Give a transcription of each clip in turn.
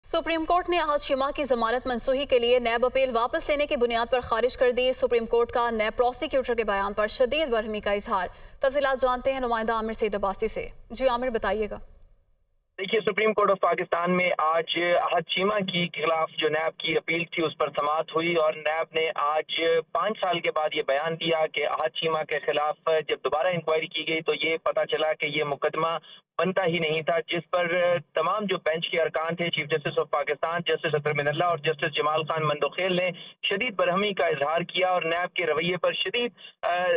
Supreme court ने आज शिमा की जमानत मंसूखी के लिए नैब अपील वापस लेने की बुनियाद पर खारिज कर दी। सुप्रीम कोर्ट का नैब प्रोसिक्यूटर के बयान पर शदीद बरहमी का इजहार। तफसीलात जानते हैं नुमाइंदा आमिर सईद अब्बासी से। जी आमिर, बताइएगा। देखिए, सुप्रीम कोर्ट ऑफ पाकिस्तान में आज अहद चीमा की खिलाफ जो नैब की अपील थी उस पर समाअत हुई और नैब ने आज 5 साल के बाद ये बयान दिया कि अहद चीमा के खिलाफ जब दोबारा इंक्वायरी की गई तो ये पता चला कि ये मुकदमा बनता ही नहीं था, जिस पर तमाम जो बेंच के अरकान थे, chief justice of Pakistan justice Athar Minallah और जस्टिस जमाल खान मंदोखेल ने शदीद बरहमी का इजहार किया और नैब के रवैये पर शदीद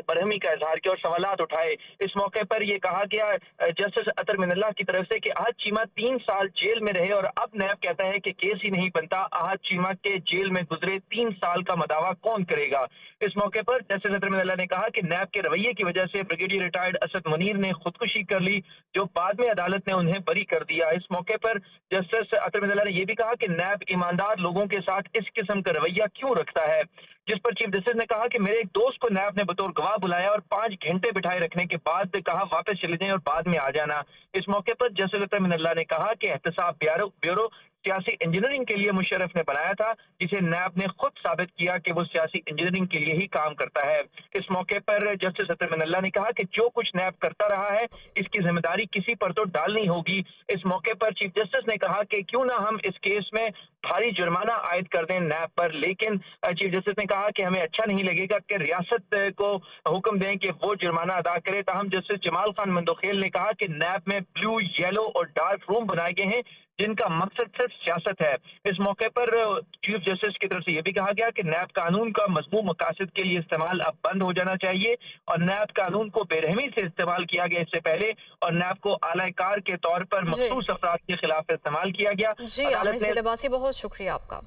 बरहमी का इजहार किया और सवालात उठाए। इस मौके पर यह कहा गया जस्टिस अतर मिनल्ला की तरफ से कि अहद चीमा 3 साल जेल में रहे और अब नैब कहता है कि केस ही नहीं बनता। अहद चीमा के जेल में गुजरे 3 साल का मदावा कौन करेगा। इस मौके पर जस्टिस अतर मिनल्ला ने कहा कि नैब के रवैये की वजह से ब्रिगेडियर रिटायर्ड असद मुनीर ने खुदकुशी कर ली, जो बाद में अदालत ने उन्हें बरी कर दिया। इस मौके पर जस्टिस अतर मिनल्ला ने यह भी कहा कि नैब ईमानदार लोगों के साथ इस किस्म का रवैया क्यों रखता है, जिस पर चीफ जस्टिस ने कहा कि मेरे एक दोस्त को नैब ने बतौर गवाह बुलाया और 5 घंटे बिठाए रखने के बाद कहा वापस चले जाएं और बाद में आ जाना। इस मौके पर जस्टिस अतर मिनल्ला ने कहा कि एहतसाब ब्यूरो सियासी इंजीनियरिंग के लिए मुशर्रफ ने बनाया था, जिसे नैब ने खुद साबित किया कि वो सियासी इंजीनियरिंग के लिए ही काम करता है। इस मौके पर जस्टिस अतर मिनल्ला ने कहा कि जो कुछ नैब करता रहा है इसकी जिम्मेदारी किसी पर तो डालनी होगी। इस मौके पर चीफ जस्टिस ने कहा कि क्यों ना हम इस केस में भारी जुर्माना आयद कर दें नैब पर, लेकिन चीफ जस्टिस ने कहा कि हमें अच्छा नहीं लगेगा कि रियासत को हुक्म दें कि वो जुर्माना अदा करे। ताहम जस्टिस जमाल खान मंदोखेल ने कहा कि नैब में ब्लू, येलो और डार्क रूम बनाए गए हैं जिनका मकसद सिर्फ सियासत है। इस मौके पर चीफ जस्टिस की तरफ से यह भी कहा गया कि नैब कानून का मज़मूम मकासद के लिए इस्तेमाल अब बंद हो जाना चाहिए और नैब कानून को बेरहमी से इस्तेमाल किया गया इससे पहले और नैब को आलाकार के तौर पर जी मखसूस अफराद के खिलाफ इस्तेमाल किया गया। जी आमिर अदालत ने सईद अब्बासी, बहुत शुक्रिया आपका।